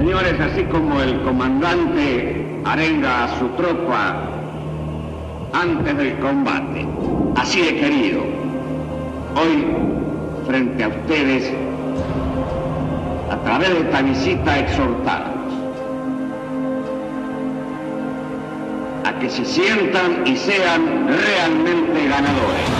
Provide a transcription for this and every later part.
Señores, así como el comandante arenga a su tropa antes del combate, así he querido hoy, frente a ustedes, a través de esta visita, exhortarlos a que se sientan y sean realmente ganadores.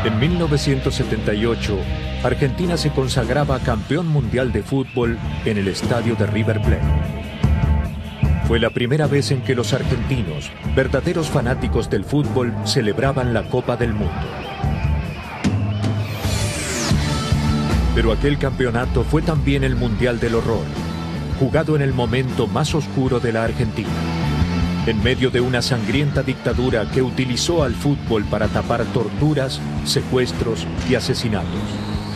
En 1978, Argentina se consagraba campeón mundial de fútbol en el estadio de River Plate. Fue la primera vez en que los argentinos, verdaderos fanáticos del fútbol, celebraban la Copa del Mundo. Pero aquel campeonato fue también el Mundial del Horror, jugado en el momento más oscuro de la Argentina, en medio de una sangrienta dictadura que utilizó al fútbol para tapar torturas, secuestros y asesinatos.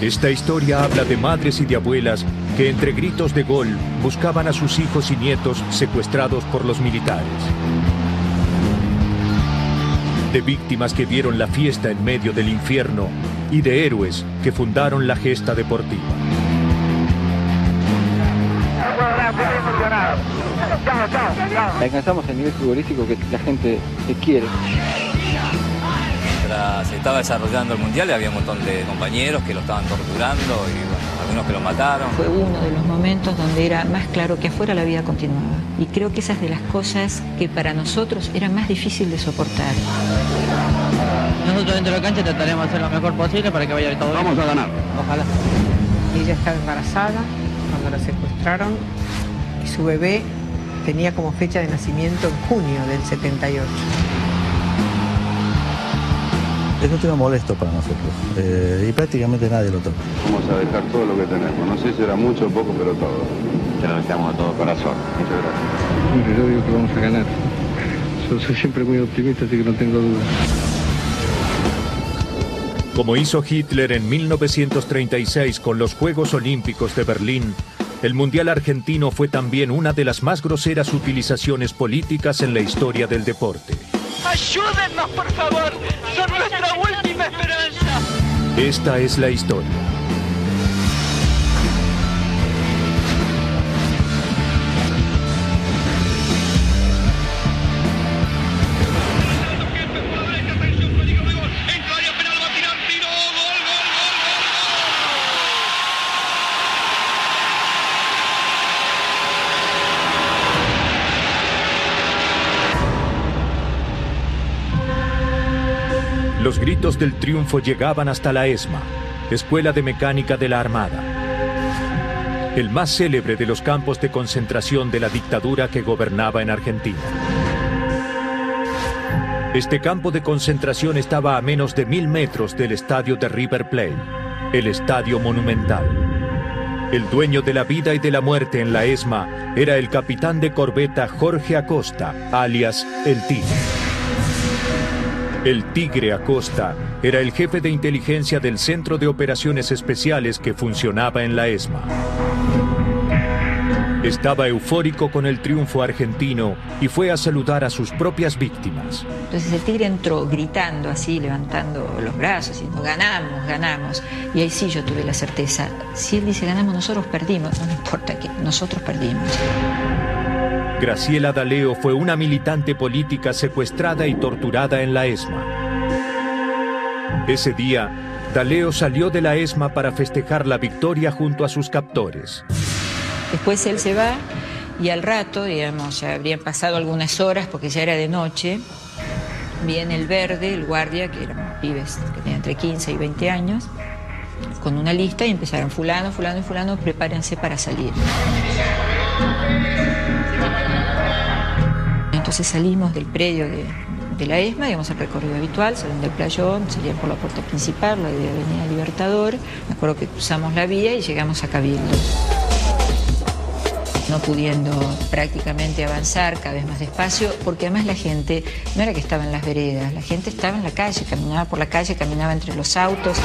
Esta historia habla de madres y de abuelas que entre gritos de gol buscaban a sus hijos y nietos secuestrados por los militares. De víctimas que vieron la fiesta en medio del infierno y de héroes que fundaron la gesta deportiva. Alcanzamos el nivel futbolístico que la gente quiere. Mientras se estaba desarrollando el mundial había un montón de compañeros que lo estaban torturando y bueno, algunos que lo mataron. Fue uno de los momentos donde era más claro que afuera la vida continuaba. Y creo que esas de las cosas que para nosotros era más difícil de soportar. Nosotros dentro de la cancha trataremos de hacer lo mejor posible para que vaya todo bien. Vamos a ganar. Ojalá. Ella estaba embarazada cuando la secuestraron y su bebé tenía como fecha de nacimiento en junio del 78. Es un tema molesto para nosotros y prácticamente nadie lo toca. Vamos a dejar todo lo que tenemos. No sé si era mucho o poco, pero todo. Te lo dejamos a todo corazón. Muchas gracias. Yo digo que vamos a ganar. Yo soy siempre muy optimista, así que no tengo dudas. Como hizo Hitler en 1936 con los Juegos Olímpicos de Berlín, el Mundial argentino fue también una de las más groseras utilizaciones políticas en la historia del deporte. ¡Ayúdennos, por favor! ¡Son nuestra última esperanza! Esta es la historia. Los gritos del triunfo llegaban hasta la ESMA, Escuela de Mecánica de la Armada, el más célebre de los campos de concentración de la dictadura que gobernaba en Argentina. Este campo de concentración estaba a menos de 1000 metros del estadio de River Plate, el Estadio Monumental. El dueño de la vida y de la muerte en la ESMA era el capitán de corbeta Jorge Acosta, alias El Tigre. El Tigre Acosta era el jefe de inteligencia del Centro de Operaciones Especiales que funcionaba en la ESMA. Estaba eufórico con el triunfo argentino y fue a saludar a sus propias víctimas. Entonces el Tigre entró gritando así, levantando los brazos, diciendo ganamos, ganamos. Y ahí sí yo tuve la certeza, si él dice ganamos, nosotros perdimos, no importa que nosotros perdimos. Graciela D'Aleo fue una militante política secuestrada y torturada en la ESMA. Ese día, D'Aleo salió de la ESMA para festejar la victoria junto a sus captores. Después él se va y al rato, digamos, ya habrían pasado algunas horas porque ya era de noche, viene el Verde, el guardia, que eran pibes que tenían entre 15 y 20 años, con una lista y empezaron fulano, fulano y fulano, prepárense para salir. Entonces salimos del predio de la ESMA, digamos, el recorrido habitual, salen del playón, salían por la puerta principal, la de Avenida Libertador. Me acuerdo que cruzamos la vía y llegamos a Cabildo. No pudiendo prácticamente avanzar, cada vez más despacio, porque además la gente no era que estaba en las veredas, la gente estaba en la calle, caminaba por la calle, caminaba entre los autos.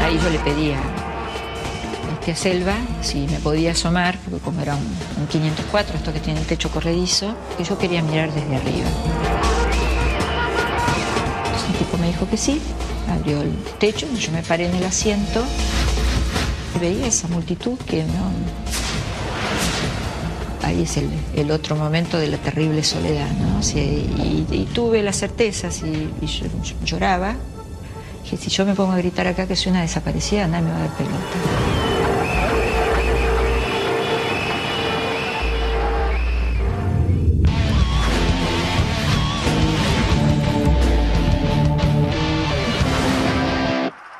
Ahí yo le pedía a Selva si me podía asomar, porque como era un 504, esto que tiene el techo corredizo, que yo quería mirar desde arriba. Entonces el tipo me dijo que sí, abrió el techo, yo me paré en el asiento y veía esa multitud que no... Ahí es el otro momento de la terrible soledad, ¿no? O sea, y tuve la certeza, y yo lloraba. Dije, si yo me pongo a gritar acá que soy una desaparecida, nadie me va a dar pelota.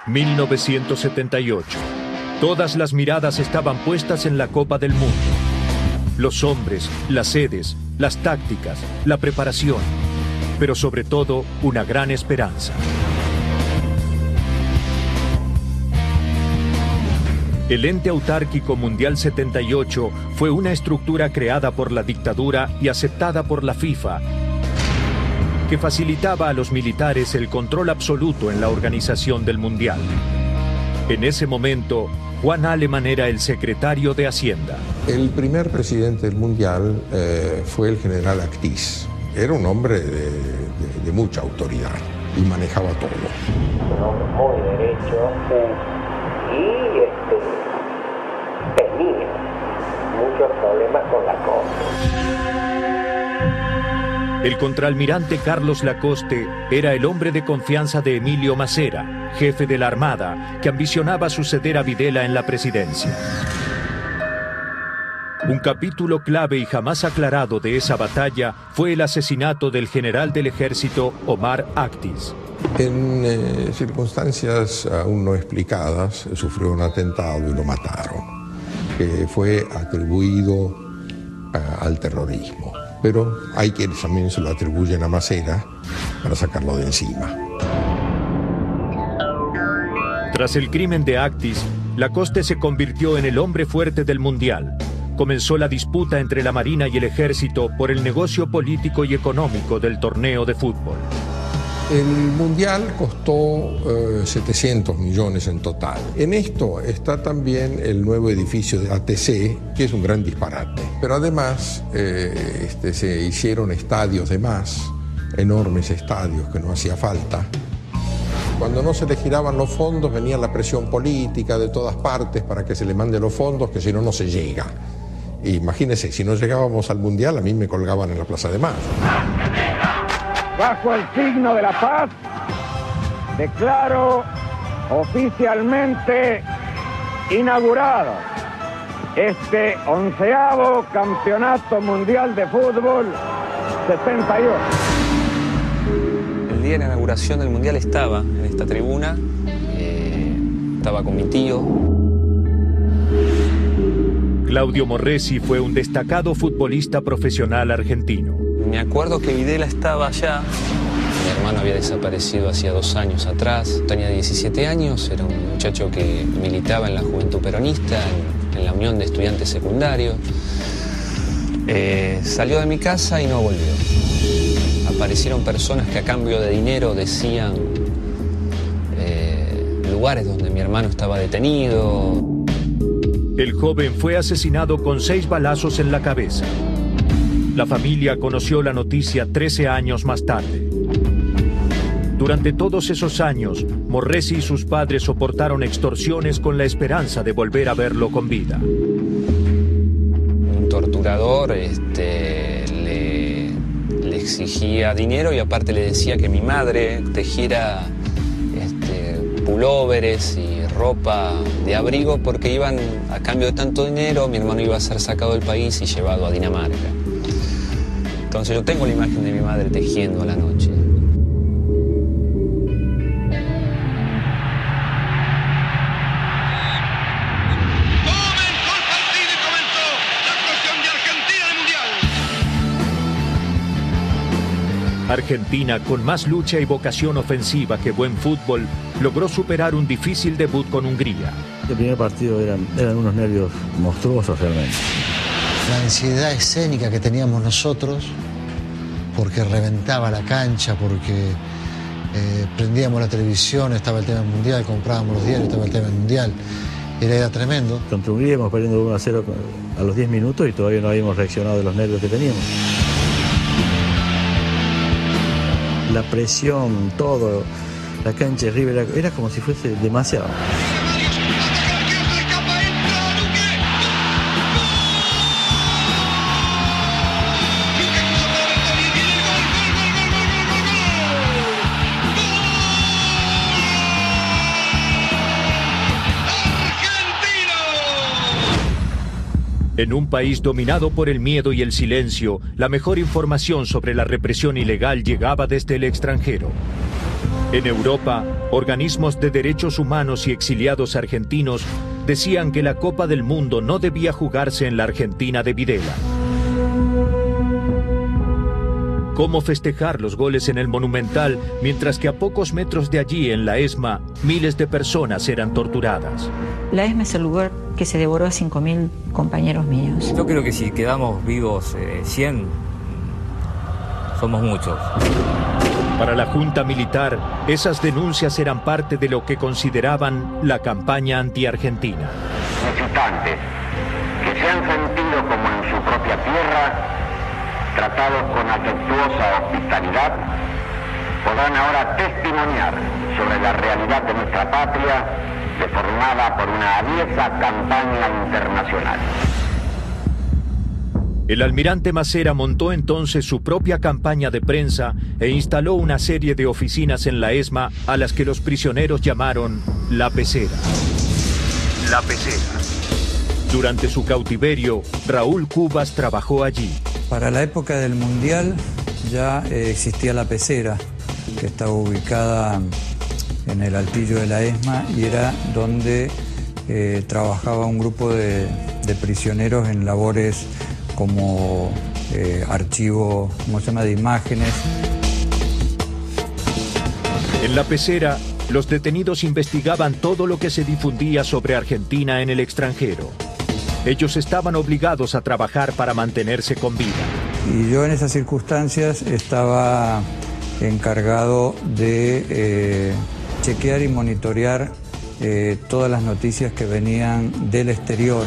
...1978... Todas las miradas estaban puestas en la Copa del Mundo. Los hombres, las sedes, las tácticas, la preparación, pero sobre todo una gran esperanza. El ente autárquico Mundial 78 fue una estructura creada por la dictadura y aceptada por la FIFA, que facilitaba a los militares el control absoluto en la organización del Mundial. En ese momento, Juan Aleman era el secretario de Hacienda. El primer presidente del Mundial fue el general Actis. Era un hombre de mucha autoridad y manejaba todo. Un hombre muy derecho y tenía muchos problemas con la Corte. El contraalmirante Carlos Lacoste era el hombre de confianza de Emilio Macera, jefe de la Armada, que ambicionaba suceder a Videla en la presidencia. Un capítulo clave y jamás aclarado de esa batalla fue el asesinato del general del ejército Omar Actis. En circunstancias aún no explicadas, sufrió un atentado y lo mataron, que fue atribuido al terrorismo. Pero hay quienes también se lo atribuyen a Macera para sacarlo de encima. Tras el crimen de Actis, Lacoste se convirtió en el hombre fuerte del Mundial. Comenzó la disputa entre la Marina y el Ejército por el negocio político y económico del torneo de fútbol. El Mundial costó 700 millones en total. En esto está también el nuevo edificio de ATC, que es un gran disparate. Pero además se hicieron estadios de más, enormes estadios que no hacía falta. Cuando no se le giraban los fondos, venía la presión política de todas partes para que se le mande los fondos, que si no, no se llega. Imagínense, si no llegábamos al Mundial, a mí me colgaban en la Plaza de Mayo. Bajo el signo de la paz, declaro oficialmente inaugurado este 11º Campeonato Mundial de Fútbol 78. El día de la inauguración del Mundial estaba en esta tribuna, estaba con mi tío. Claudio Morresi fue un destacado futbolista profesional argentino. Me acuerdo que Videla estaba allá. Mi hermano había desaparecido hacía 2 años atrás. Tenía 17 años, era un muchacho que militaba en la Juventud Peronista, en la Unión de Estudiantes Secundarios. Salió de mi casa y no volvió. Aparecieron personas que a cambio de dinero decían lugares donde mi hermano estaba detenido. El joven fue asesinado con 6 balazos en la cabeza. La familia conoció la noticia 13 años más tarde. Durante todos esos años, Morresi y sus padres soportaron extorsiones con la esperanza de volver a verlo con vida. Un torturador le exigía dinero y aparte le decía que mi madre tejiera pulóveres y ropa de abrigo porque iban, a cambio de tanto dinero, mi hermano iba a ser sacado del país y llevado a Dinamarca. Entonces yo tengo la imagen de mi madre tejiendo a la noche. Argentina, con más lucha y vocación ofensiva que buen fútbol, logró superar un difícil debut con Hungría. El primer partido eran unos nervios monstruosos realmente. La ansiedad escénica que teníamos nosotros, porque reventaba la cancha, porque prendíamos la televisión, estaba el tema mundial, comprábamos los diarios, estaba el tema mundial, era tremendo. Contra Hungría íbamos perdiendo 1-0 a los 10 minutos y todavía no habíamos reaccionado de los nervios que teníamos. La presión, todo, la cancha de River, era como si fuese demasiado. En un país dominado por el miedo y el silencio, la mejor información sobre la represión ilegal llegaba desde el extranjero. En Europa, organismos de derechos humanos y exiliados argentinos decían que la Copa del Mundo no debía jugarse en la Argentina de Videla. ¿Cómo festejar los goles en el Monumental mientras que a pocos metros de allí, en la ESMA, miles de personas eran torturadas? La ESMA es el lugar que se devoró a 5.000 compañeros míos. Yo creo que si quedamos vivos 100, somos muchos. Para la Junta Militar, esas denuncias eran parte de lo que consideraban la campaña anti-argentina. Visitantes que se han sentido como en su propia tierra, tratados con afectuosa hospitalidad, podrán ahora testimoniar sobre la realidad de nuestra patria, deformada por una aviesa campaña internacional. El almirante Macera montó entonces su propia campaña de prensa e instaló una serie de oficinas en la ESMA a las que los prisioneros llamaron La Pecera. La Pecera. Durante su cautiverio, Raúl Cubas trabajó allí. Para la época del Mundial ya existía La Pecera, que estaba ubicada en el altillo de la ESMA y era donde trabajaba un grupo de prisioneros en labores como archivo, ¿cómo se llama?, de imágenes. En La Pecera, los detenidos investigaban todo lo que se difundía sobre Argentina en el extranjero. Ellos estaban obligados a trabajar para mantenerse con vida. Y yo en esas circunstancias estaba encargado de chequear y monitorear todas las noticias que venían del exterior.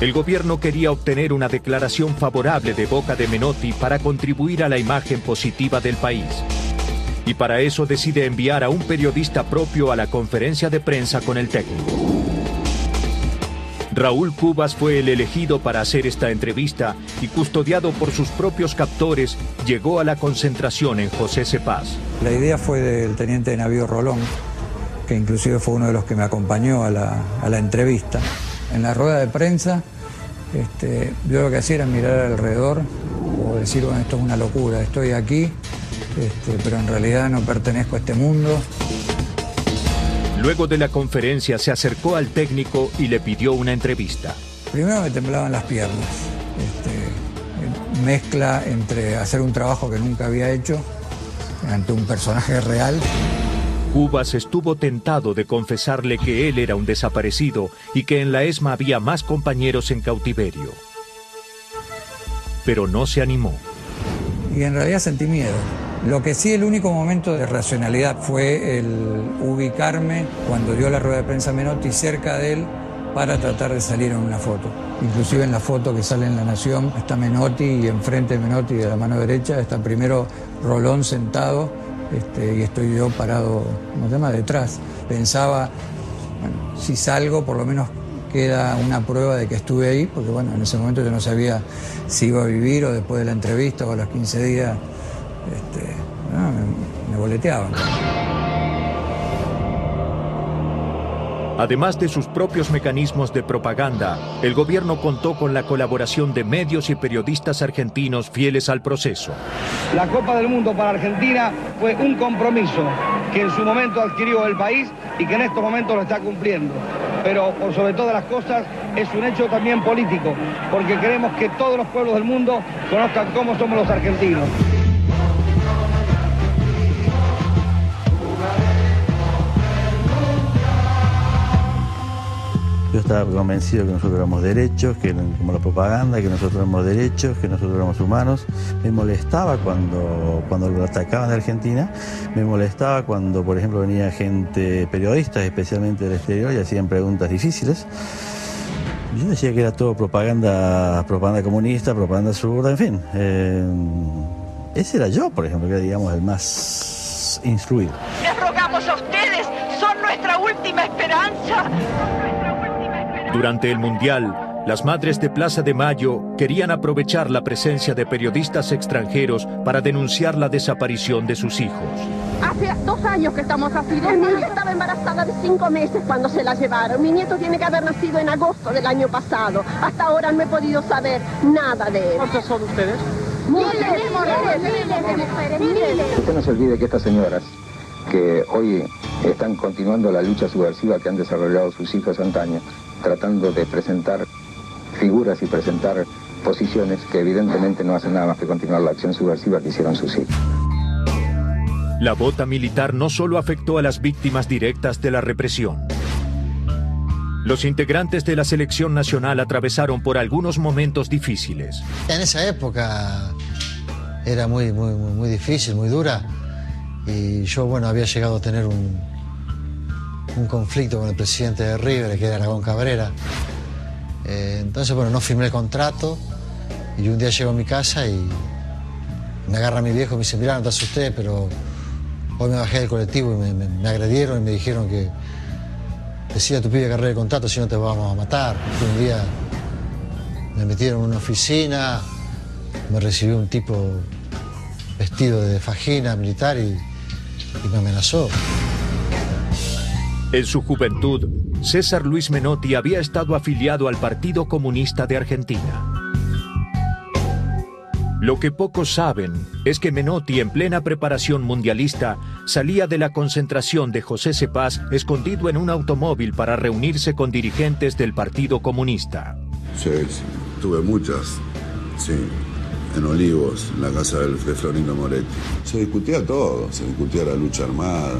El gobierno quería obtener una declaración favorable de boca de Menotti para contribuir a la imagen positiva del país. Y para eso decide enviar a un periodista propio a la conferencia de prensa con el técnico. Raúl Cubas fue el elegido para hacer esta entrevista y, custodiado por sus propios captores, llegó a la concentración en José Cepaz. La idea fue del teniente de navío Rolón, que inclusive fue uno de los que me acompañó a la entrevista. En la rueda de prensa, yo lo que hacía era mirar alrededor o decir, bueno, esto es una locura, estoy aquí, pero en realidad no pertenezco a este mundo. Luego de la conferencia se acercó al técnico y le pidió una entrevista. Primero me temblaban las piernas. Mezcla entre hacer un trabajo que nunca había hecho ante un personaje real. Cubas estuvo tentado de confesarle que él era un desaparecido y que en la ESMA había más compañeros en cautiverio. Pero no se animó. Y en realidad sentí miedo. Lo que sí, el único momento de racionalidad fue el ubicarme cuando dio la rueda de prensa Menotti cerca de él para tratar de salir en una foto. Inclusive en la foto que sale en La Nación está Menotti y enfrente de Menotti, de la mano derecha, está primero Rolón sentado y estoy yo parado, ¿cómo se llama?, detrás. Pensaba, bueno, si salgo por lo menos queda una prueba de que estuve ahí, porque bueno, en ese momento yo no sabía si iba a vivir o después de la entrevista o a los 15 días. Me boleteaban. Además de sus propios mecanismos de propaganda, el gobierno contó con la colaboración de medios y periodistas argentinos fieles al proceso. La Copa del Mundo para Argentina fue un compromiso que en su momento adquirió el país y que en estos momentos lo está cumpliendo. Pero por sobre todas las cosas es un hecho también político, porque queremos que todos los pueblos del mundo conozcan cómo somos los argentinos. Yo estaba convencido que nosotros éramos derechos, que como la propaganda, que nosotros éramos derechos, que nosotros éramos humanos. Me molestaba cuando lo atacaban de Argentina, me molestaba cuando, por ejemplo, venía gente, periodistas especialmente del exterior, y hacían preguntas difíciles. Yo decía que era todo propaganda comunista, propaganda zurda, en fin. Ese era yo, por ejemplo, que era, digamos, el más instruido. Les rogamos a ustedes, son nuestra última esperanza. Durante el Mundial, las madres de Plaza de Mayo querían aprovechar la presencia de periodistas extranjeros para denunciar la desaparición de sus hijos. Hace 2 años que estamos así. Mi hija estaba embarazada de 5 meses cuando se la llevaron. Mi nieto tiene que haber nacido en agosto del año pasado. Hasta ahora no he podido saber nada de él. ¿Cuántos son ustedes? Miles de mujeres, miles. Usted no se olvide que estas señoras que hoy están continuando la lucha subversiva que han desarrollado sus hijos antaño, tratando de presentar figuras y presentar posiciones que evidentemente no hacen nada más que continuar la acción subversiva que hicieron sus hijos. La bota militar no solo afectó a las víctimas directas de la represión. Los integrantes de la selección nacional atravesaron por algunos momentos difíciles. En esa época era muy difícil, muy dura. Y yo, bueno, había llegado a tener un conflicto con el presidente de River, que era Aragón Cabrera. Entonces, bueno, no firmé el contrato. Y un día llego a mi casa y me agarra mi viejo y me dice, mirá, no te asustés, pero hoy me bajé del colectivo y me agredieron y me dijeron que decía a tu pibe que arregle el contrato, si no te vamos a matar. Un día me metieron en una oficina, me recibió un tipo vestido de fajina militar y me amenazó. En su juventud, César Luis Menotti había estado afiliado al Partido Comunista de Argentina. Lo que pocos saben es que Menotti, en plena preparación mundialista, salía de la concentración de José Cepaz escondido en un automóvil para reunirse con dirigentes del Partido Comunista. Sí, tuve muchas, sí, en Olivos, en la casa de Florindo Moretti. Se discutía todo, se discutía la lucha armada.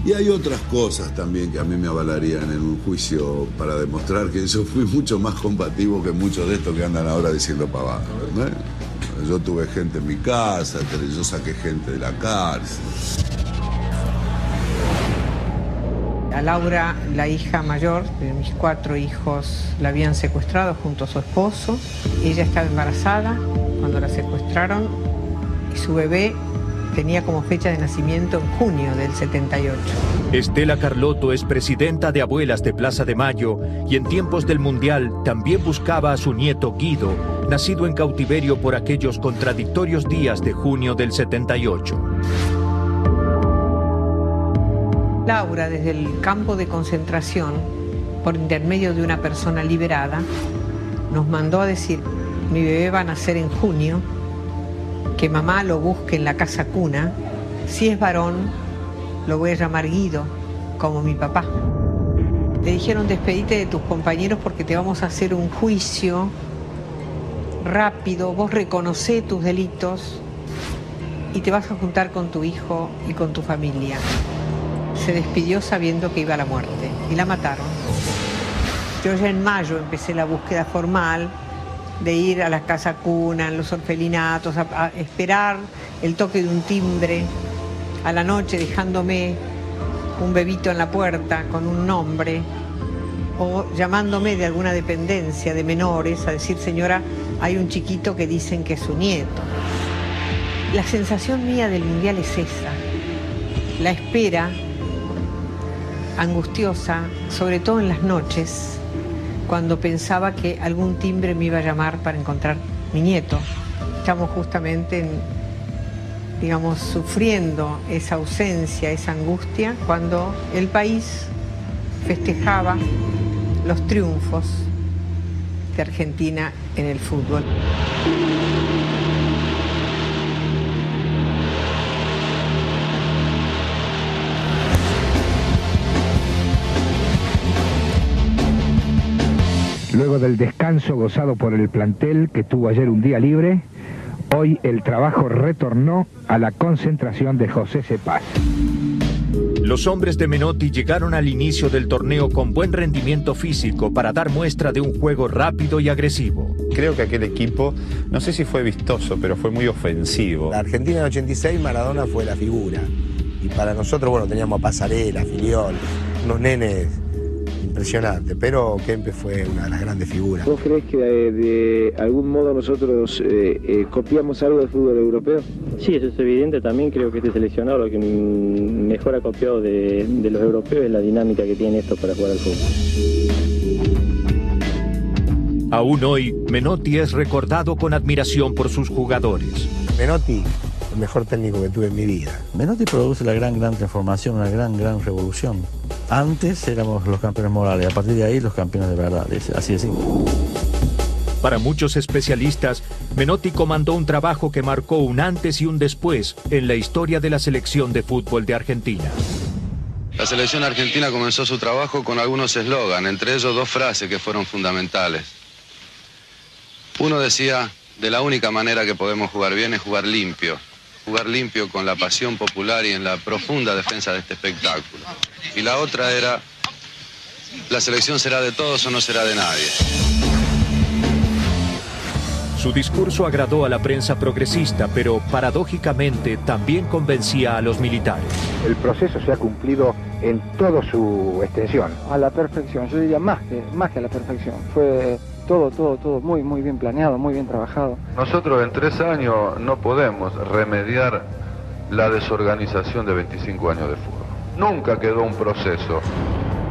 Y hay otras cosas también que a mí me avalarían en un juicio para demostrar que yo fui mucho más combativo que muchos de estos que andan ahora diciendo pavadas, ¿verdad? Yo tuve gente en mi casa, yo saqué gente de la cárcel. A Laura, la hija mayor de mis 4 hijos, la habían secuestrado junto a su esposo. Ella estaba embarazada cuando la secuestraron y su bebé tenía como fecha de nacimiento en junio del 78. Estela Carlotto es presidenta de Abuelas de Plaza de Mayo y en tiempos del Mundial también buscaba a su nieto Guido, nacido en cautiverio por aquellos contradictorios días de junio del 78. Laura, desde el campo de concentración, por intermedio de una persona liberada, nos mandó a decir, mi bebé va a nacer en junio, que mamá lo busque en la casa cuna. Si es varón, lo voy a llamar Guido, como mi papá. Le dijeron, despedite de tus compañeros porque te vamos a hacer un juicio rápido, vos reconocé tus delitos y te vas a juntar con tu hijo y con tu familia. Se despidió sabiendo que iba a la muerte y la mataron. Yo ya en mayo empecé la búsqueda formal de ir a la casa cuna, en los orfelinatos, a esperar el toque de un timbre a la noche, dejándome un bebito en la puerta con un nombre, o llamándome de alguna dependencia de menores a decir, señora, hay un chiquito que dicen que es su nieto. La sensación mía del Mundial es esa, la espera angustiosa, sobre todo en las noches, cuando pensaba que algún timbre me iba a llamar para encontrar mi nieto. Estamos justamente, digamos, sufriendo esa ausencia, esa angustia, cuando el país festejaba los triunfos de Argentina en el fútbol. Luego del descanso gozado por el plantel que tuvo ayer un día libre, hoy el trabajo retornó a la concentración de José Cepaz. Los hombres de Menotti llegaron al inicio del torneo con buen rendimiento físico para dar muestra de un juego rápido y agresivo. Creo que aquel equipo, no sé si fue vistoso, pero fue muy ofensivo. La Argentina en 86, Maradona fue la figura. Y para nosotros, bueno, teníamos a Pasarela, Filiol, unos nenes impresionantes, pero Kempes fue una de las grandes figuras. ¿Vos creés que de algún modo nosotros copiamos algo del fútbol europeo? Sí, eso es evidente. También creo que este seleccionado lo que mejor ha copiado de los europeos es la dinámica que tiene esto para jugar al fútbol. Aún hoy, Menotti es recordado con admiración por sus jugadores. Menotti, el mejor técnico que tuve en mi vida. Menotti produce la gran transformación, una gran revolución. Antes éramos los campeones morales, a partir de ahí los campeones de verdad, así de simple. Para muchos especialistas, Menotti comandó un trabajo que marcó un antes y un después en la historia de la selección de fútbol de Argentina. La selección argentina comenzó su trabajo con algunos eslogan, entre ellos dos frases que fueron fundamentales. Uno decía, de la única manera que podemos jugar bien es jugar limpio con la pasión popular y en la profunda defensa de este espectáculo. Y la otra era, la selección será de todos o no será de nadie. Su discurso agradó a la prensa progresista, pero paradójicamente también convencía a los militares. El proceso se ha cumplido en toda su extensión. A la perfección, yo diría más que a la perfección. Fue todo muy bien planeado, muy bien trabajado. Nosotros en 3 años no podemos remediar la desorganización de 25 años de fútbol. Nunca quedó un proceso.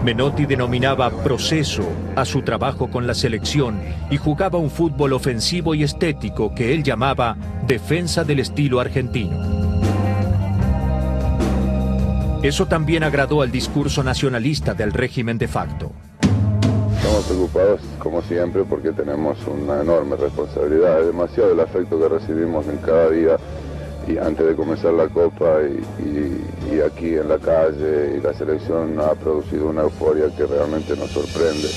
Menotti denominaba proceso a su trabajo con la selección y jugaba un fútbol ofensivo y estético que él llamaba defensa del estilo argentino. Eso también agradó al discurso nacionalista del régimen de facto. Estamos preocupados, como siempre, porque tenemos una enorme responsabilidad. Es demasiado el afecto que recibimos en cada día y antes de comenzar la Copa y aquí en la calle, y la selección ha producido una euforia que realmente nos sorprende.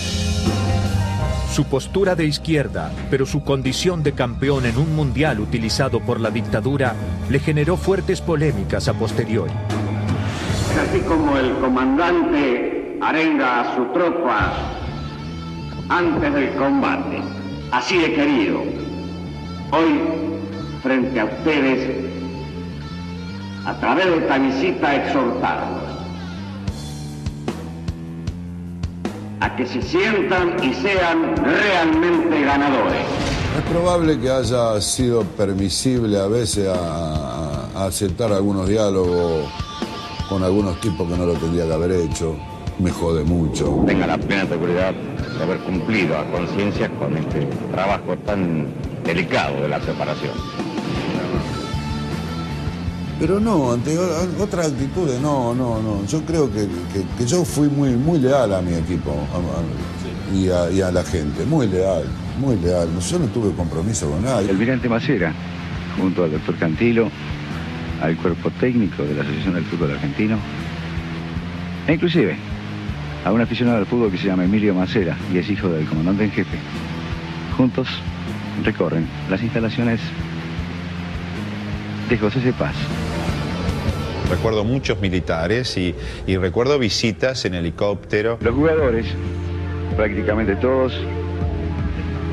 Su postura de izquierda, pero su condición de campeón en un mundial utilizado por la dictadura, le generó fuertes polémicas a posteriori. Así como el comandante arenga a su tropa antes del combate. Así he querido. Hoy, frente a ustedes, a través de esta visita, exhortarlos a que se sientan y sean realmente ganadores. Es probable que haya sido permisible a veces a aceptar algunos diálogos con algunos tipos que no lo tendría que haber hecho. Me jode mucho. Tenga la plena seguridad de haber cumplido a conciencia con este trabajo tan delicado de la separación. Pero no, ante otras actitudes, no. Yo creo que yo fui muy leal a mi equipo y a la gente, muy leal. Yo no tuve compromiso con nadie. El almirante Macera, junto al doctor Cantilo, al cuerpo técnico de la Asociación del Fútbol Argentino, e inclusive a un aficionado al fútbol que se llama Emilio Macera y es hijo del comandante en jefe. Juntos recorren las instalaciones de José C. Paz. Recuerdo muchos militares y recuerdo visitas en helicóptero. Los jugadores, prácticamente todos,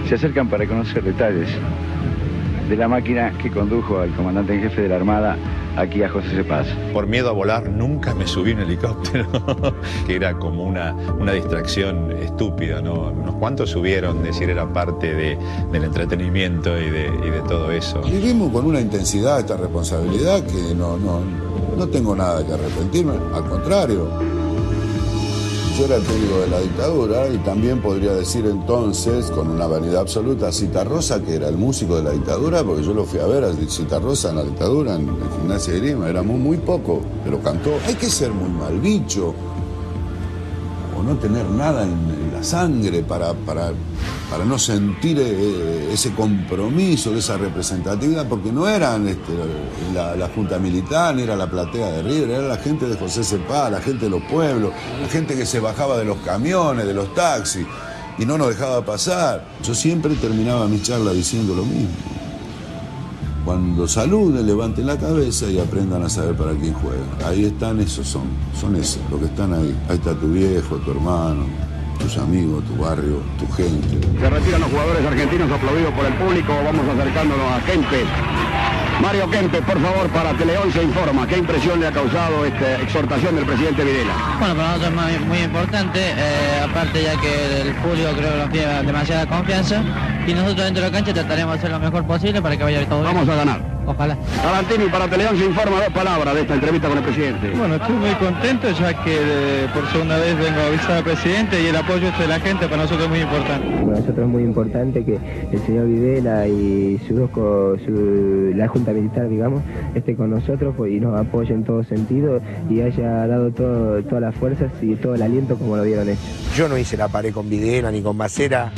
se acercan para conocer detalles de la máquina que condujo al comandante en jefe de la Armada aquí a José C. Paz. Por miedo a volar nunca me subí en helicóptero, que era como una distracción estúpida, ¿no? Unos cuantos subieron, decir, era parte del entretenimiento y de todo eso. Vivimos con una intensidad esta responsabilidad que no tengo nada que arrepentirme, al contrario. Yo era el técnico de la dictadura y también podría decir entonces, con una vanidad absoluta, a Citarrosa, que era el músico de la dictadura, porque yo lo fui a ver a Citarrosa en la dictadura, en Gimnasia de Grima, éramos muy poco, pero cantó. Hay que ser muy mal bicho o no tener nada en la sangre para no sentir ese compromiso, esa representatividad, porque no eran la Junta Militar, ni era la platea de River, era la gente de José C. Paz, la gente de los pueblos, la gente que se bajaba de los camiones, de los taxis, y no nos dejaba pasar. Yo siempre terminaba mi charla diciendo lo mismo. Cuando saluden, levanten la cabeza y aprendan a saber para quién juegan. Ahí están, esos son esos, los que están ahí. Ahí está tu viejo, tu hermano, tus amigos, tu barrio, tu gente. Se retiran los jugadores argentinos aplaudidos por el público. Vamos acercándonos a Kempes. Mario Kempes, por favor, para Tele 11 Informa. ¿Qué impresión le ha causado esta exhortación del presidente Videla? Bueno, para nosotros es muy importante, aparte ya que el público creo que nos tiene demasiada confianza y nosotros dentro de la cancha trataremos de hacer lo mejor posible para que vaya todo bien. Vamos a ganar. Ojalá. Tarantini, para Tele 11 Informa, 2 palabras de esta entrevista con el presidente. Bueno, estoy muy contento ya que por segunda vez vengo a visitar al presidente y el apoyo de la gente para nosotros es muy importante. Para nosotros es muy importante que el señor Videla y la Junta Militar, digamos, esté con nosotros y nos apoye en todo sentido y haya dado todas las fuerzas y todo el aliento como lo dieron ellos. Yo no hice la pared con Videla, ni con Macera,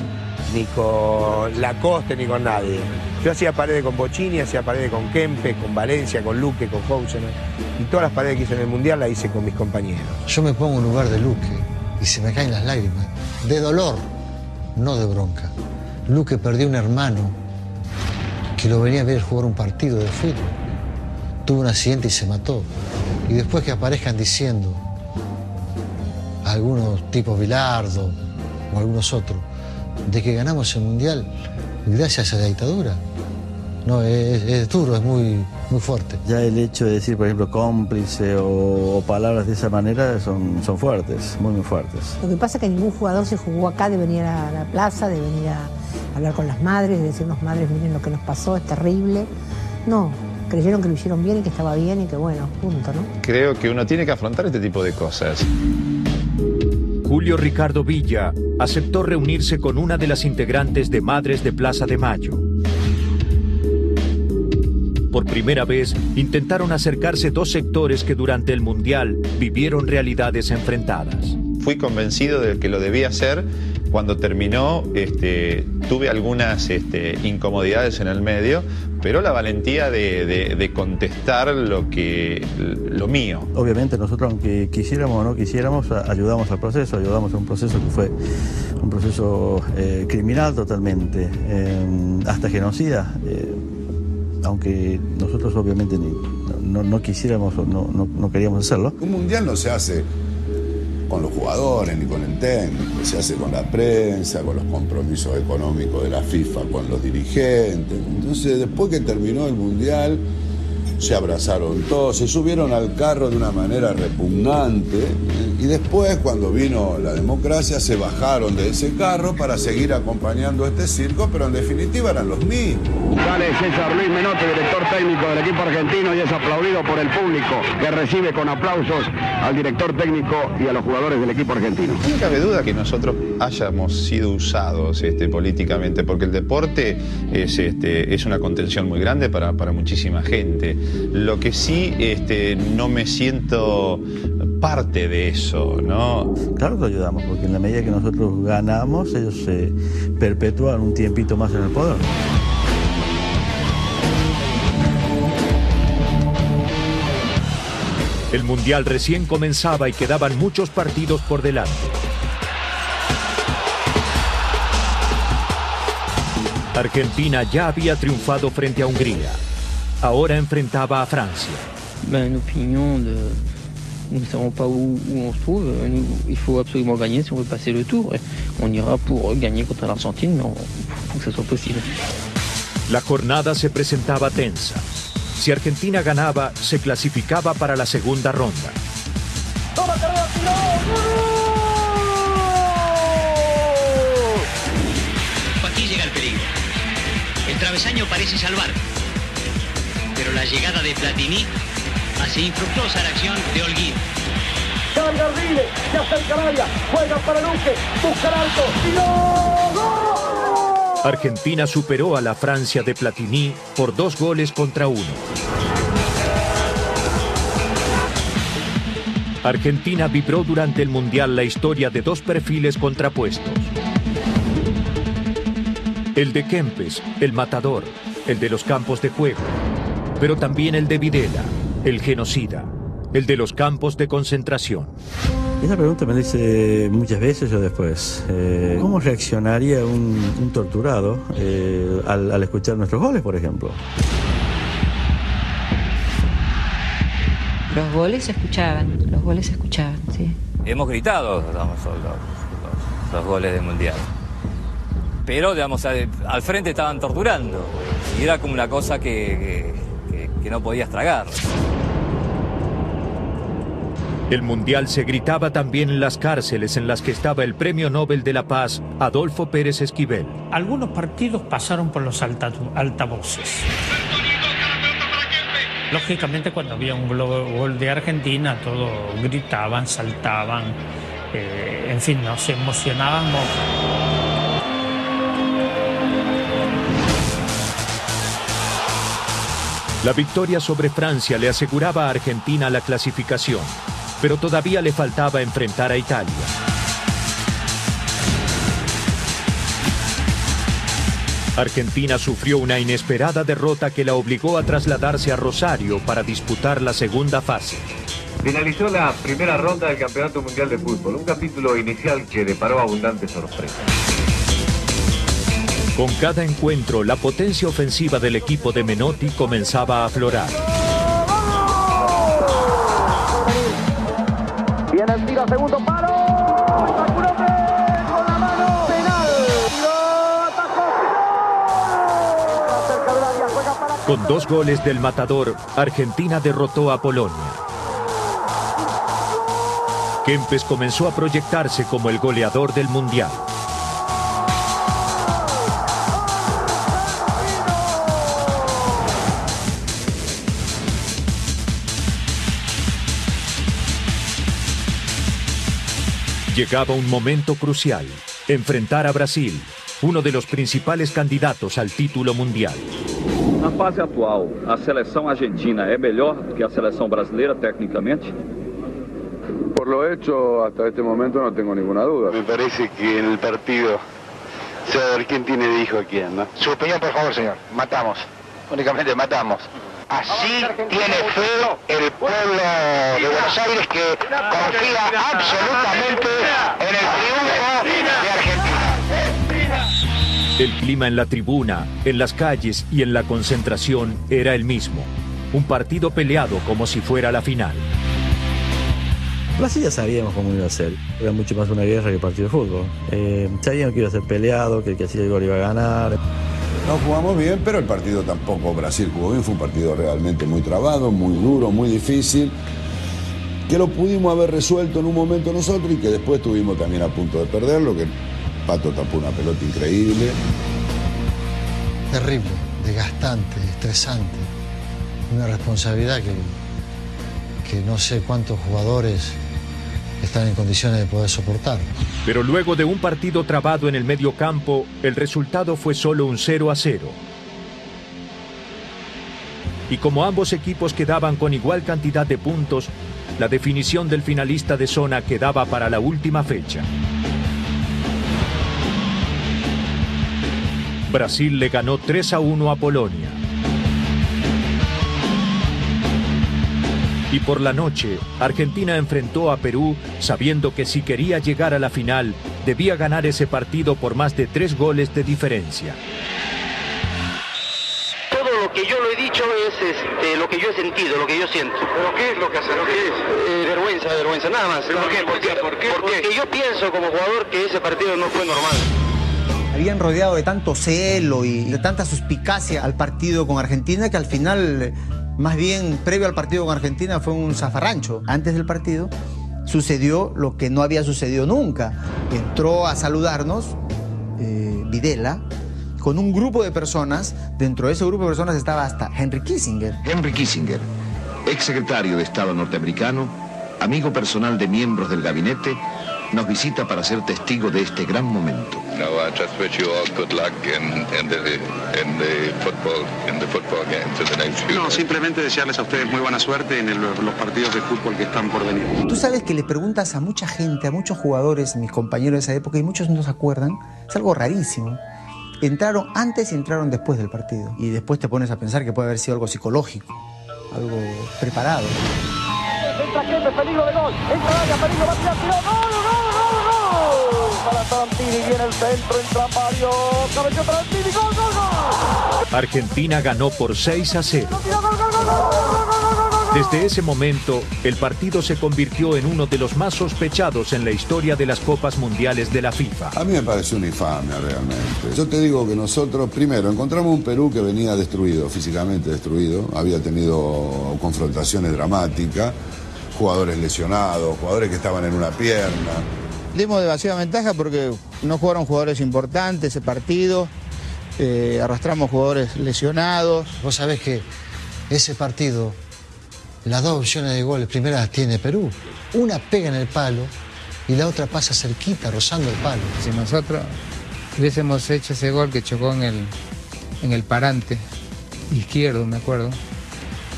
ni con Lacoste, ni con nadie. Yo hacía paredes con Bocini, hacía paredes con Kempes, con Valencia, con Luque, con Housener. Y todas las paredes que hice en el Mundial las hice con mis compañeros. Yo me pongo en lugar de Luque y se me caen las lágrimas. De dolor, no de bronca. Luque perdió un hermano que lo venía a ver jugar un partido de fútbol. Tuvo un accidente y se mató. Y después que aparezcan diciendo algunos tipos Bilardo o algunos otros de que ganamos el Mundial gracias a la dictadura. No, es duro, es muy fuerte. Ya el hecho de decir, por ejemplo, cómplice o palabras de esa manera son fuertes, muy fuertes. Lo que pasa es que ningún jugador se jugó acá de venir a la plaza, de venir a hablar con las madres, de decirnos madres, miren lo que nos pasó, es terrible. No, creyeron que lo hicieron bien y que estaba bien y que bueno, punto, ¿no? Creo que uno tiene que afrontar este tipo de cosas. Julio Ricardo Villa aceptó reunirse con una de las integrantes de Madres de Plaza de Mayo. Por primera vez, intentaron acercarse dos sectores que durante el Mundial vivieron realidades enfrentadas. Fui convencido de que lo debía hacer. Cuando terminó, tuve algunas incomodidades en el medio, pero la valentía de contestar lo mío. Obviamente nosotros, aunque quisiéramos o no quisiéramos, ayudamos al proceso, ayudamos a un proceso que fue un proceso criminal totalmente, hasta genocida, aunque nosotros obviamente no quisiéramos o no queríamos hacerlo. Un mundial no se hace con los jugadores ni con el técnico, se hace con la prensa, con los compromisos económicos de la FIFA, con los dirigentes. Entonces, después que terminó el Mundial, se abrazaron todos, se subieron al carro de una manera repugnante y después, cuando vino la democracia, se bajaron de ese carro para seguir acompañando este circo, pero en definitiva eran los mismos. Sale César Luis Menotti, director técnico del equipo argentino, y es aplaudido por el público, que recibe con aplausos al director técnico y a los jugadores del equipo argentino. No cabe duda que nosotros hayamos sido usados políticamente, porque el deporte es una contención muy grande para muchísima gente. Lo que sí no me siento parte de eso, ¿no? Claro que ayudamos, porque en la medida que nosotros ganamos, ellos se perpetúan un tiempito más en el poder. El Mundial recién comenzaba y quedaban muchos partidos por delante. Argentina ya había triunfado frente a Hungría. Ahora enfrentaba a Francia. Une opinion de... Nous ne savons pas où on se trouve. Il faut absolument gagner si on veut passer le tour. On ira pour gagner contre l'Argentine, mais il faut que ça soit posible. La jornada se presentaba tensa. Si Argentina ganaba, se clasificaba para la segunda ronda. Aquí llega el peligro. El travesaño parece salvar. Pero la llegada de Platini hace infructuosa la acción de Holguín. Carga Rile, se acerca al área, juega para Luque, busca el arco y ¡gol! Argentina superó a la Francia de Platini por 2-1. Argentina vibró durante el Mundial la historia de dos perfiles contrapuestos. El de Kempes, el matador, el de los campos de juego, pero también el de Videla, el genocida, el de los campos de concentración. Esa pregunta me la hice muchas veces yo después. ¿Cómo reaccionaría un torturado al escuchar nuestros goles, por ejemplo? Los goles se escuchaban, sí. Hemos gritado, digamos, los goles del Mundial. Pero, digamos, al frente estaban torturando. Y era como una cosa que no podías tragar. El Mundial se gritaba también en las cárceles en las que estaba el Premio Nobel de la Paz, Adolfo Pérez Esquivel. Algunos partidos pasaron por los altavoces. Lógicamente, cuando había un gol de Argentina, todos gritaban, saltaban, en fin, nos emocionábamos. La victoria sobre Francia le aseguraba a Argentina la clasificación, pero todavía le faltaba enfrentar a Italia. Argentina sufrió una inesperada derrota que la obligó a trasladarse a Rosario para disputar la segunda fase. Finalizó la primera ronda del Campeonato Mundial de Fútbol, un capítulo inicial que deparó abundantes sorpresas. Con cada encuentro, la potencia ofensiva del equipo de Menotti comenzaba a aflorar. Viene el tiro, segundo palo. Con la mano. Penal. Con 2 goles del Matador, Argentina derrotó a Polonia. Kempes comenzó a proyectarse como el goleador del Mundial. Llegaba un momento crucial, enfrentar a Brasil, uno de los principales candidatos al título mundial. Na fase atual, a seleção argentina é melhor que a seleção brasileira tecnicamente? Por lo hecho, hasta este momento no tengo ninguna duda. Me parece que en el partido se va a ver quién tiene de hijo a quién, ¿no? Su opinión, por favor, señor. Matamos. Únicamente matamos. Así tiene fe el pueblo de Buenos Aires que confía absolutamente en el triunfo de Argentina. El clima en la tribuna, en las calles y en la concentración era el mismo. Un partido peleado como si fuera la final. Brasil ya sabíamos cómo iba a ser. Era mucho más una guerra que partido de fútbol. Sabíamos que iba a ser peleado, que el que hacía el gol iba a ganar. No jugamos bien, pero el partido tampoco Brasil jugó bien. Fue un partido realmente muy trabado, muy duro, muy difícil, que lo pudimos haber resuelto en un momento nosotros y que después estuvimos también a punto de perderlo, que Pato tapó una pelota increíble. Terrible, desgastante, estresante. Una responsabilidad que no sé cuántos jugadores están en condiciones de poder soportar. Pero luego de un partido trabado en el medio campo, el resultado fue solo un 0-0. Y como ambos equipos quedaban con igual cantidad de puntos, la definición del finalista de zona quedaba para la última fecha. Brasil le ganó 3-1 a Polonia. Y por la noche, Argentina enfrentó a Perú sabiendo que si quería llegar a la final, debía ganar ese partido por más de 3 goles de diferencia. Todo lo que yo lo he dicho es lo que yo he sentido, lo que yo siento. ¿Pero qué es lo que hace? Vergüenza, nada más. ¿Pero por qué? Porque yo pienso como jugador que ese partido no fue normal. Habían rodeado de tanto celo y de tanta suspicacia al partido con Argentina que al final, más bien previo al partido con Argentina, fue un zafarrancho. Antes del partido sucedió lo que no había sucedido nunca. Entró a saludarnos Videla con un grupo de personas. Dentro de ese grupo de personas estaba hasta Henry Kissinger. Henry Kissinger, exsecretario de Estado norteamericano, amigo personal de miembros del gabinete, nos visita para ser testigo de este gran momento. No, I just wish you all good luck in the football games in the next few days. No, simplemente desearles a ustedes muy buena suerte en los partidos de fútbol que están por venir. Tú sabes que le preguntas a mucha gente, a muchos jugadores, mis compañeros de esa época, y muchos no se acuerdan. Es algo rarísimo. Entraron antes y entraron después del partido. Y después te pones a pensar que puede haber sido algo psicológico, algo preparado. Entra Kempes, peligro de gol. Entra Área, peligro, va a tirar, tiró. ¡Gol! Para Tarantini, viene el centro, entra Mario. Cabeceó Tarantini, ¡gol! Argentina ganó por 6-0. ¡Gol! Desde ese momento, el partido se convirtió en uno de los más sospechados en la historia de las Copas Mundiales de la FIFA. A mí me pareció una infamia realmente. Yo te digo que nosotros, primero, encontramos un Perú que venía destruido, físicamente destruido, había tenido confrontaciones dramáticas, jugadores lesionados, jugadores que estaban en una pierna. Dimos demasiada ventaja porque no jugaron jugadores importantes ese partido, arrastramos jugadores lesionados. Vos sabés que ese partido, las dos opciones de goles, primera las tiene Perú. Una pega en el palo y la otra pasa cerquita, rozando el palo. Si nosotros hubiésemos hecho ese gol que chocó en el parante izquierdo, me acuerdo,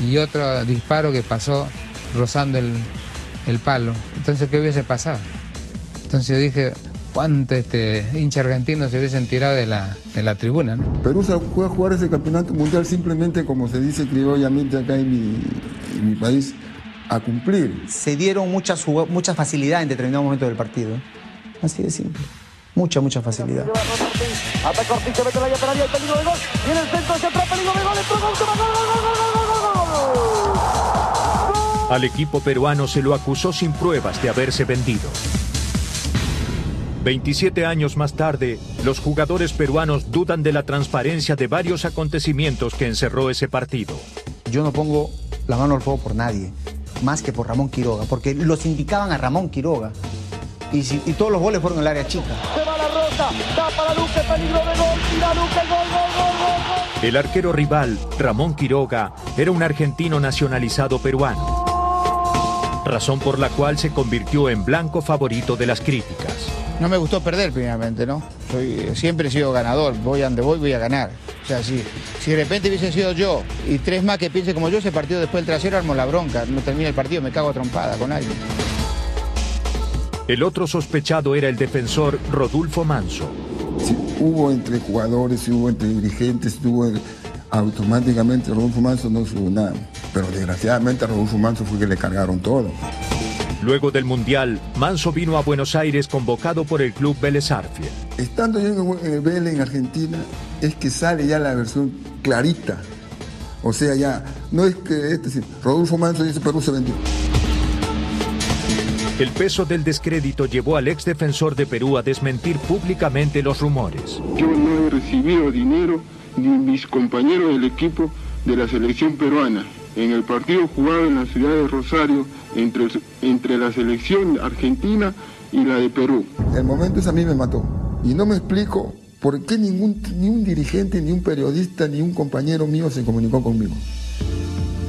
y otro disparo que pasó rozando el palo, entonces ¿qué hubiese pasado? Entonces yo dije, ¿cuánto hincha argentino se hubiesen tirado de la tribuna, ¿no? Perú se fue a jugar ese campeonato mundial simplemente, como se dice criollamente acá en mi país, a cumplir. Se dieron mucha facilidad en determinados momentos del partido. Así de simple. Mucha facilidad. Ataca Ortiz, se mete la lateral y hay peligro de gol. Viene el centro, se atrapa, peligro de gol, entró gol, gol. Al equipo peruano se lo acusó sin pruebas de haberse vendido. 27 años más tarde, los jugadores peruanos dudan de la transparencia de varios acontecimientos que encerró ese partido. Yo no pongo la mano al fuego por nadie, más que por Ramón Quiroga, porque los indicaban a Ramón Quiroga. Y todos los goles fueron en el área chica. Se va la Rosa, da para Luque, peligro de gol, tira Luque, gol. El arquero rival, Ramón Quiroga, era un argentino nacionalizado peruano, razón por la cual se convirtió en blanco favorito de las críticas. No me gustó perder primeramente, ¿no? Siempre he sido ganador, voy a donde voy a ganar. O sea, si de repente hubiese sido yo y tres más que piensen como yo, ese partido después del trasero armo la bronca, no termina el partido, me cago a trompada con alguien. El otro sospechado era el defensor Rodolfo Manso. Si hubo entre jugadores, si hubo entre dirigentes, automáticamente Rodolfo Manso no supo nada. Pero desgraciadamente a Rodolfo Manso fue que le cargaron todo. Luego del Mundial, Manso vino a Buenos Aires convocado por el club Vélez Sarsfield. Estando yo en el Vélez en Argentina, es que sale ya la versión clarita. O sea, ya, no es que Rodolfo Manso dice Perú se vendió. El peso del descrédito llevó al exdefensor de Perú a desmentir públicamente los rumores. Yo no he recibido dinero ni mis compañeros del equipo de la selección peruana. En el partido jugado en la ciudad de Rosario entre la selección argentina y la de Perú. El momento ese a mí me mató. Y no me explico por qué ni un dirigente, ni un periodista, ni un compañero mío se comunicó conmigo.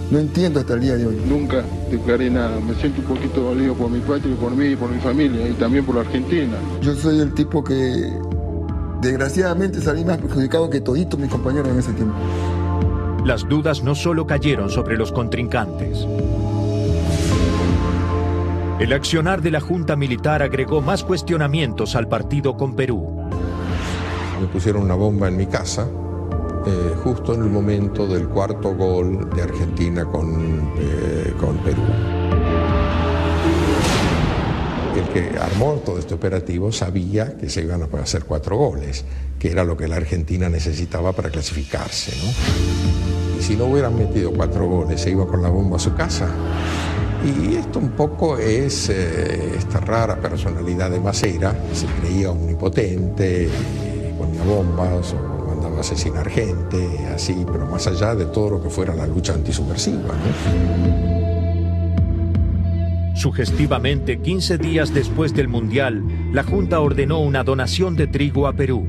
No entiendo hasta el día de hoy. Nunca declaré nada. Me siento un poquito dolido por mi patria, por mí y por mi familia, y también por la Argentina. Yo soy el tipo que desgraciadamente salí más perjudicado que toditos mis compañeros en ese tiempo. Las dudas no solo cayeron sobre los contrincantes. El accionar de la Junta Militar agregó más cuestionamientos al partido con Perú. Me pusieron una bomba en mi casa, justo en el momento del cuarto gol de Argentina con Perú. El que armó todo este operativo sabía que se iban a hacer 4 goles, que era lo que la Argentina necesitaba para clasificarse, ¿no? Y si no hubieran metido 4 goles, se iba con la bomba a su casa. Y esto un poco es esta rara personalidad de Maceira, que se creía omnipotente, ponía bombas o mandaba a asesinar gente, así, pero más allá de todo lo que fuera la lucha antisubversiva, ¿no? Sugestivamente, 15 días después del Mundial, la Junta ordenó una donación de trigo a Perú.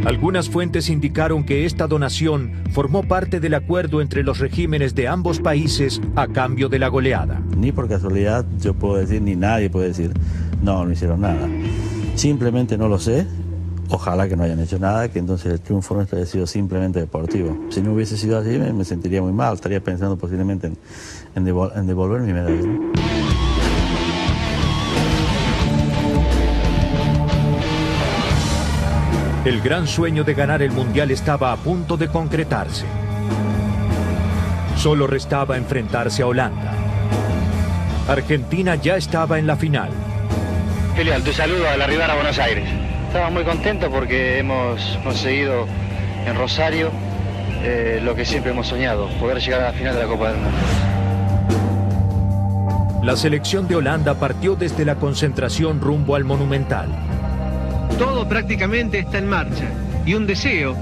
Algunas fuentes indicaron que esta donación formó parte del acuerdo entre los regímenes de ambos países a cambio de la goleada. Ni por casualidad yo puedo decir, ni nadie puede decir, no hicieron nada. Simplemente no lo sé. Ojalá que no hayan hecho nada, que entonces el triunfo nuestro haya sido simplemente deportivo. Si no hubiese sido así, me sentiría muy mal. Estaría pensando posiblemente en devolver mi medalla, ¿no? El gran sueño de ganar el Mundial estaba a punto de concretarse. Solo restaba enfrentarse a Holanda. Argentina ya estaba en la final. Filial, tu saludo al arribar a Buenos Aires. Estamos muy contentos porque hemos conseguido en Rosario lo que siempre hemos soñado, poder llegar a la final de la Copa del Mundo. La selección de Holanda partió desde la concentración rumbo al Monumental. Todo prácticamente está en marcha y un deseo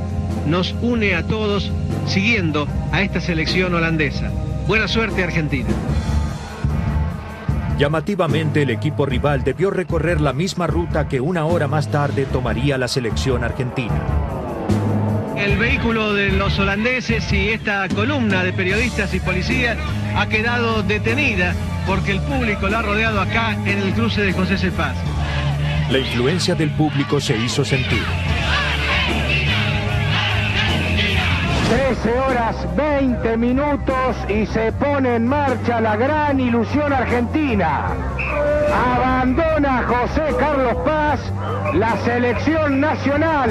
nos une a todos siguiendo a esta selección holandesa. Buena suerte, Argentina. Llamativamente, el equipo rival debió recorrer la misma ruta que una hora más tarde tomaría la selección argentina. El vehículo de los holandeses y esta columna de periodistas y policías ha quedado detenida porque el público la ha rodeado acá en el cruce de José Cepaz. La influencia del público se hizo sentir. 13 horas 20 minutos y se pone en marcha la gran ilusión argentina. Abandona José Carlos Paz la selección nacional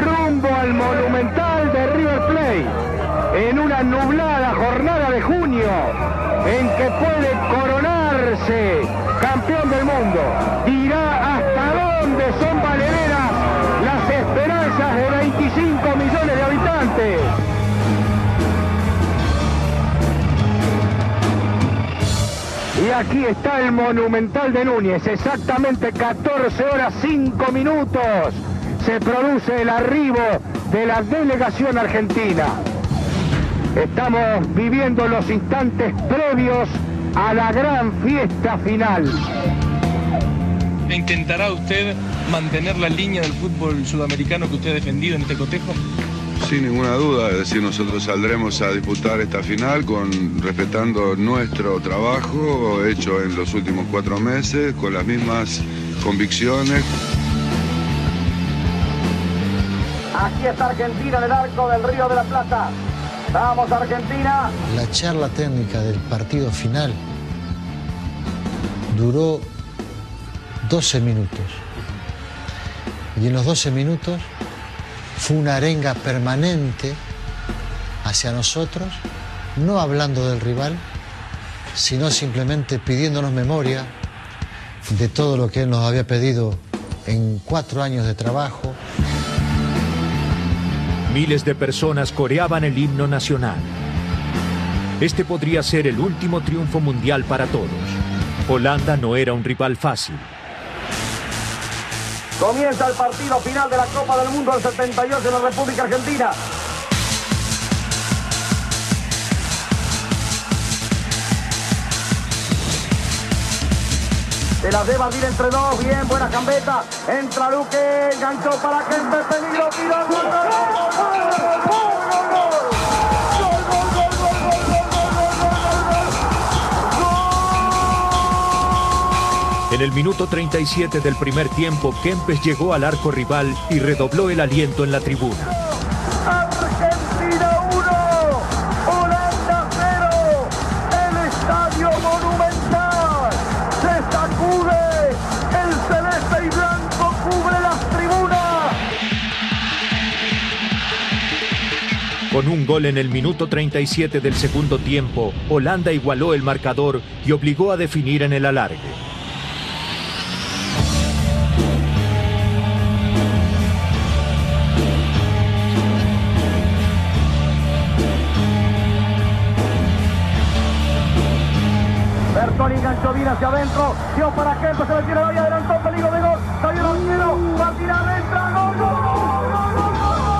rumbo al Monumental de River Plate en una nublada jornada de junio en que puede coronarse campeón del mundo. Dirá hasta dónde son valederas las esperanzas de 25 millones de habitantes. Y aquí está el Monumental de Núñez, exactamente 14 horas 5 minutos. Se produce el arribo de la delegación argentina. Estamos viviendo los instantes previos a la gran fiesta final. ¿Intentará usted mantener la línea del fútbol sudamericano que usted ha defendido en este cotejo? Sin ninguna duda, es decir, nosotros saldremos a disputar esta final respetando nuestro trabajo hecho en los últimos 4 meses, con las mismas convicciones. Aquí está Argentina en el arco del Río de la Plata. Vamos, Argentina. La charla técnica del partido final duró 12 minutos. Y en los 12 minutos fue una arenga permanente hacia nosotros, no hablando del rival, sino simplemente pidiéndonos memoria de todo lo que él nos había pedido en 4 años de trabajo. Miles de personas coreaban el himno nacional. Este podría ser el último triunfo mundial para todos. Holanda no era un rival fácil. Comienza el partido final de la Copa del Mundo del 78 en la República Argentina. Se las debe Bardín entre dos, bien, buena gambeta. Entra Luque, enganchó para Kempes, peligro, tiro, gol, gol, gol, gol. En el minuto 37 del primer tiempo, Kempes llegó al arco rival y redobló el aliento en la tribuna. Argentina 1, Holanda 0, el Estadio Monumental se sacude, el celeste y blanco cubre las tribunas. Con un gol en el minuto 37 del segundo tiempo, Holanda igualó el marcador y obligó a definir en el alargue. Bertoni enganchó bien hacia adentro, dio para Kempes, se le tira ahí, adelantó, peligro de gol, salió el arquero, va a tirar, entra, gol, gol, gol, gol, gol, gol.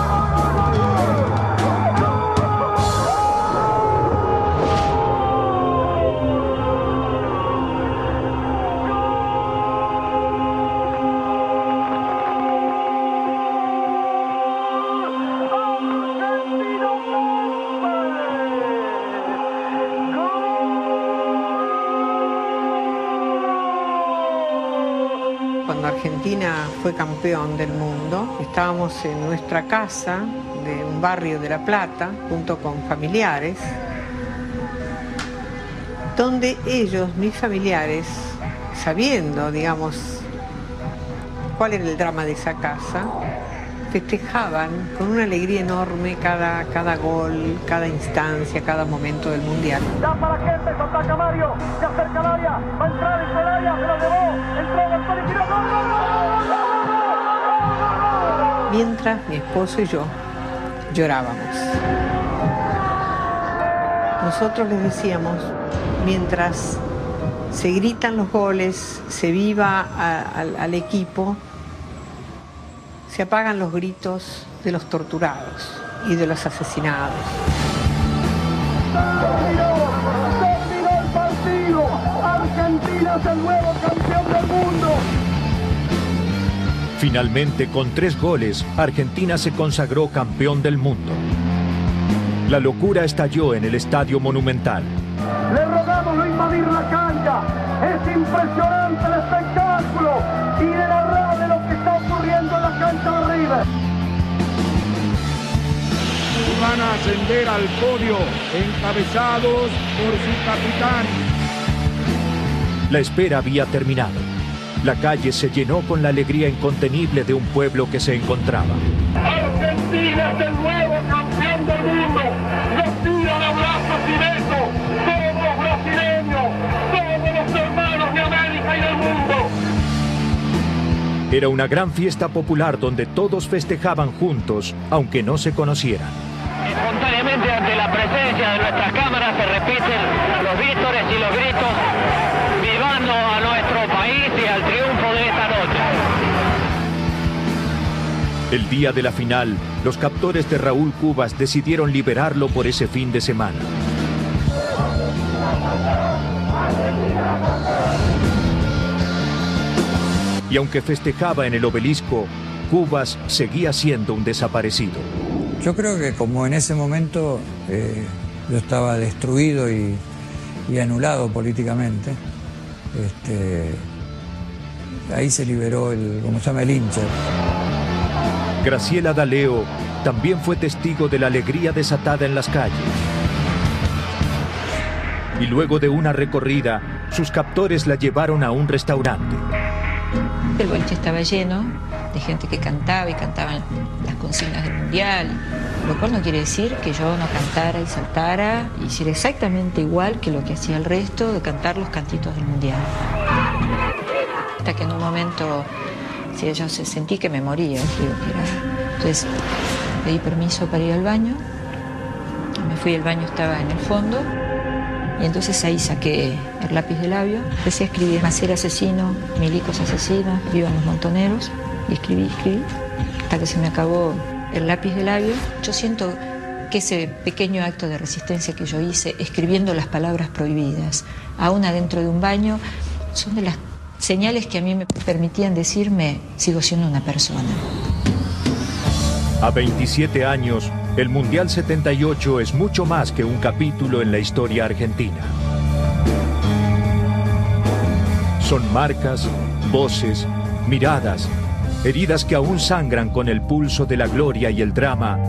Cuando Argentina fue campeón del mundo, estábamos en nuestra casa de un barrio de La Plata, junto con familiares, donde ellos, mis familiares, sabiendo, digamos, cuál era el drama de esa casa, festejaban con una alegría enorme cada gol, cada instancia, cada momento del Mundial. Ya para Kempes, ataca Mario, se acerca al área, va a entrar en el área, se la llevó, entró Bertoni, tiró, gol, gol, gol, gol, gol, gol, gol, gol. Mientras mi esposo y yo llorábamos. Nosotros les decíamos, mientras se gritan los goles, se viva al equipo, se apagan los gritos de los torturados y de los asesinados. ¡Terminó el partido! ¡Argentina es el nuevo campeón del mundo! Finalmente, con 3 goles, Argentina se consagró campeón del mundo. La locura estalló en el Estadio Monumental. Le rogamos no invadir la cancha. Es impresionante el espectáculo y de narrar de lo que está ocurriendo en la cancha de River. Van a ascender al podio, encabezados por su capitán. La espera había terminado. La calle se llenó con la alegría incontenible de un pueblo que se encontraba. Argentina es el nuevo campeón del mundo. Nos tiran abrazos y besos. Todos brasileños, todos los hermanos de América y del mundo. Era una gran fiesta popular donde todos festejaban juntos, aunque no se conocieran. Espontáneamente, ante la presencia de nuestras cámaras, se repiten los vítores y los gritos, vivando a nuestro país y al triunfo de esta noche. El día de la final, los captores de Raúl Cubas decidieron liberarlo por ese fin de semana. Y aunque festejaba en el Obelisco, Cubas seguía siendo un desaparecido. Yo creo que como en ese momento yo estaba destruido y anulado políticamente, ahí se liberó como se llama, el hincha. Graciela D'Aleo también fue testigo de la alegría desatada en las calles. Y luego de una recorrida, sus captores la llevaron a un restaurante. El boliche estaba lleno de gente que cantaba y cantaban las consignas del mundial, lo cual no quiere decir que yo no cantara y saltara y hiciera exactamente igual que lo que hacía el resto de cantar los cantitos del mundial. Hasta que en un momento, sí, yo sentí que me moría, creo que era. Entonces pedí permiso para ir al baño, me fui al baño, estaba en el fondo. Y entonces ahí saqué el lápiz de labio, empecé a escribir: Macer asesino, milicos asesinos, vivan los montoneros. Y escribí, hasta que se me acabó el lápiz de labio. Yo siento que ese pequeño acto de resistencia que yo hice, escribiendo las palabras prohibidas, aún adentro de un baño, son de las señales que a mí me permitían decirme: sigo siendo una persona. A 27 años, el Mundial 78 es mucho más que un capítulo en la historia argentina. Son marcas, voces, miradas, heridas que aún sangran con el pulso de la gloria y el drama,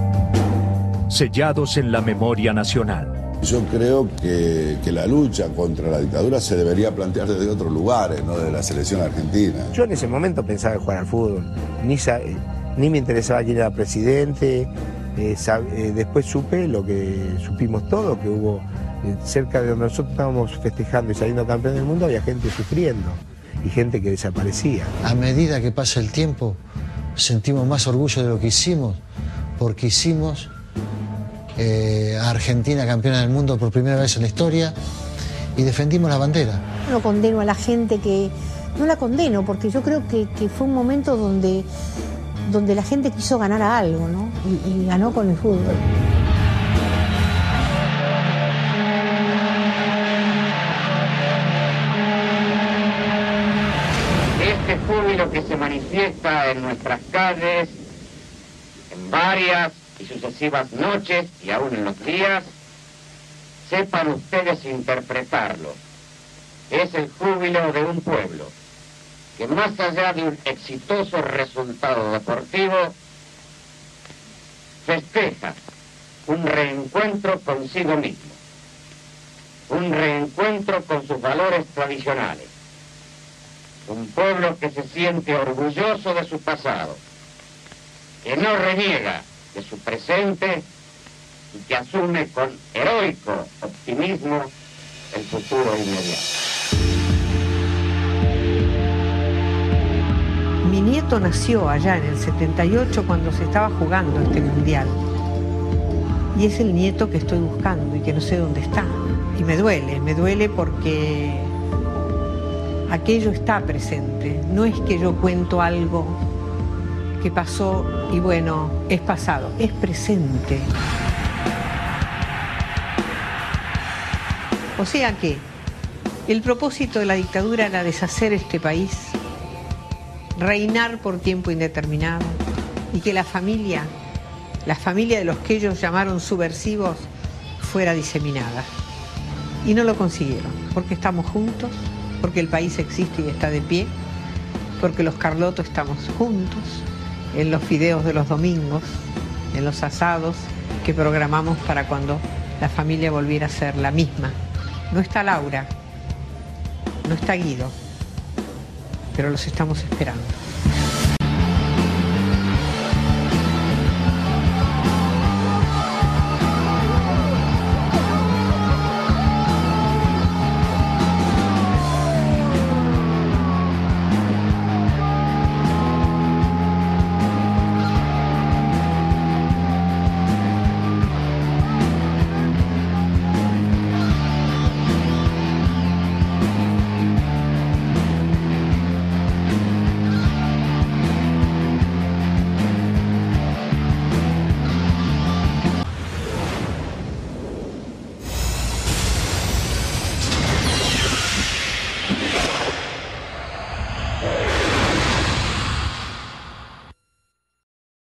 sellados en la memoria nacional. Yo creo que la lucha contra la dictadura se debería plantear desde otros lugares, no desde la selección argentina. Yo en ese momento pensaba en jugar al fútbol, ni me interesaba quién era presidente. Después supe lo que supimos todos, que hubo cerca de donde nosotros estábamos festejando y saliendo campeón del mundo, había gente sufriendo y gente que desaparecía. A medida que pasa el tiempo, sentimos más orgullo de lo que hicimos, porque hicimos a Argentina campeona del mundo por primera vez en la historia y defendimos la bandera. No condeno a la gente que... No la condeno, porque yo creo que fue un momento donde la gente quiso ganar a algo, ¿no? Y ganó con el fútbol. Este júbilo que se manifiesta en nuestras calles, en varias y sucesivas noches y aún en los días, sepan ustedes interpretarlo. Es el júbilo de un pueblo que, más allá de un exitoso resultado deportivo, festeja un reencuentro consigo mismo, un reencuentro con sus valores tradicionales, un pueblo que se siente orgulloso de su pasado, que no reniega de su presente y que asume con heroico optimismo el futuro inmediato. Mi nieto nació allá en el 78 cuando se estaba jugando este mundial. Y es el nieto que estoy buscando y que no sé dónde está. Y me duele porque aquello está presente. No es que yo cuento algo que pasó y bueno, es pasado, es presente. O sea que el propósito de la dictadura era deshacer este país, reinar por tiempo indeterminado y que la familia de los que ellos llamaron subversivos fuera diseminada. Y no lo consiguieron, porque estamos juntos, porque el país existe y está de pie, porque los Carlotto estamos juntos, en los fideos de los domingos, en los asados que programamos para cuando la familia volviera a ser la misma. No está Laura, no está Guido, pero los estamos esperando.